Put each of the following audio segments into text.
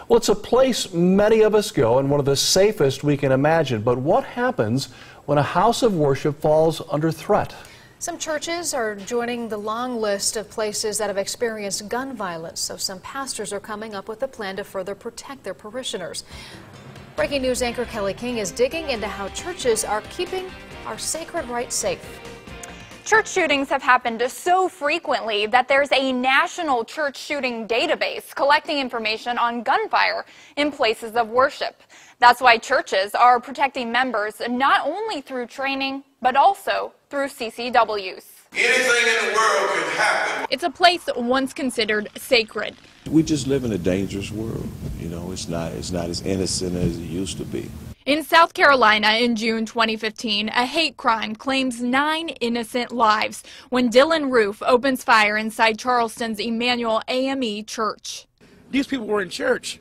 Well, it's a place many of us go and one of the safest we can imagine. But what happens when a house of worship falls under threat? Some churches are joining the long list of places that have experienced gun violence, so some pastors are coming up with a plan to further protect their parishioners. Breaking news anchor Kelly King is digging into how churches are keeping our sacred rights safe. Church shootings have happened so frequently that there's a national church shooting database collecting information on gunfire in places of worship. That's why churches are protecting members not only through training, but also through CCWs. Anything in the world could happen. It's a place once considered sacred. We just live in a dangerous world. You know, it's not as innocent as it used to be. In South Carolina in June 2015, a hate crime claims 9 innocent lives when Dylan Roof opens fire inside Charleston's Emmanuel AME church. These people were in church.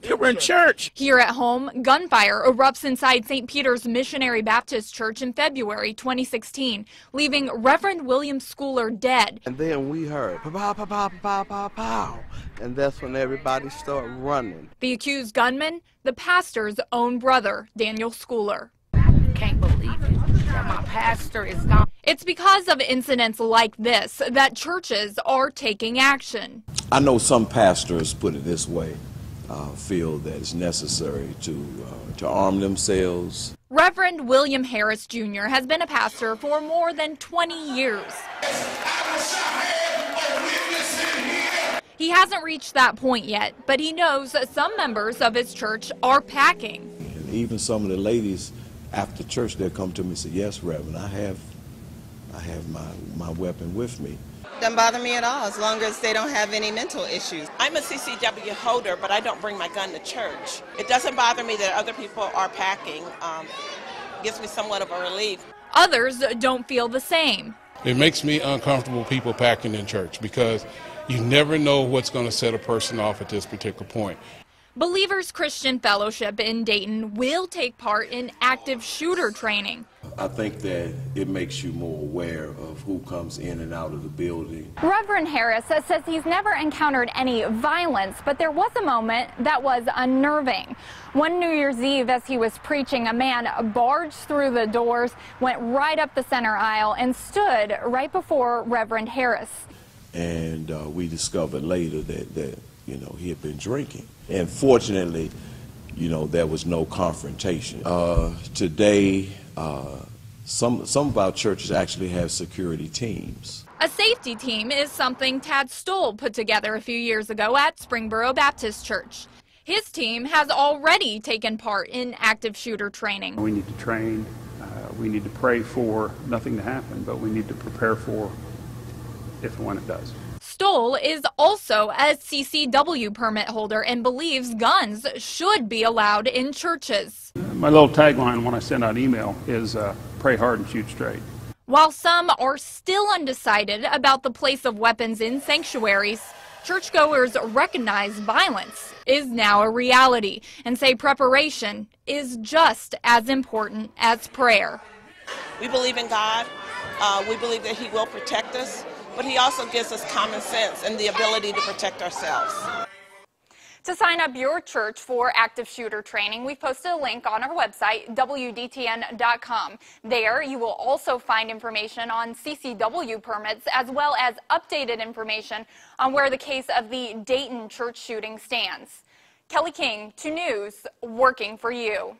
They were in church. Here at home, gunfire erupts inside St. Peter's Missionary Baptist Church in February 2016, leaving Reverend William Schooler dead. And then we heard pow, pow, pow, pow, pow, pow, and that's when everybody started running. The accused gunman, the pastor's own brother, Daniel Schooler. Can't believe it that my pastor is gone. It's because of incidents like this that churches are taking action. I know some pastors, put it this way, feel that it's necessary to arm themselves. Reverend William Harris Jr. has been a pastor for more than 20 years. He hasn't reached that point yet, but he knows that some members of his church are packing. And even some of the ladies after church, they'll come to me and say, "Yes, Reverend, I have my weapon with me." Doesn't bother me at all, as long as they don't have any mental issues. I'm a CCW holder, but I don't bring my gun to church. It doesn't bother me that other people are packing. Gives me somewhat of a relief. Others don't feel the same. It makes me uncomfortable people packing in church because you never know what's going to set a person off at this particular point. Believers Christian Fellowship in Dayton will take part in active shooter training. I think that it makes you more aware of who comes in and out of the building. Reverend Harris says he's never encountered any violence, but there was a moment that was unnerving. One New Year's Eve, as he was preaching, a man barged through the doors, went right up the center aisle, and stood right before Reverend Harris. And we discovered later that you know, he had been drinking. And fortunately, you know, there was no confrontation. Today, some of our churches actually have security teams. A safety team is something Tad Stoll put together a few years ago at Springboro Baptist Church. His team has already taken part in active shooter training. We need to train, we need to pray for nothing to happen, but we need to prepare for if and when it does. Stoll is also a CCW permit holder and believes guns should be allowed in churches. My little tagline when I send out email is pray hard and shoot straight. While some are still undecided about the place of weapons in sanctuaries, churchgoers recognize violence is now a reality and say preparation is just as important as prayer. We believe in God. We believe that He will protect us, but He also gives us common sense and the ability to protect ourselves. To sign up your church for active shooter training, we've posted a link on our website, WDTN.com. There you will also find information on CCW permits as well as updated information on where the case of the Dayton church shooting stands. Kelly King, 2 News, working for you.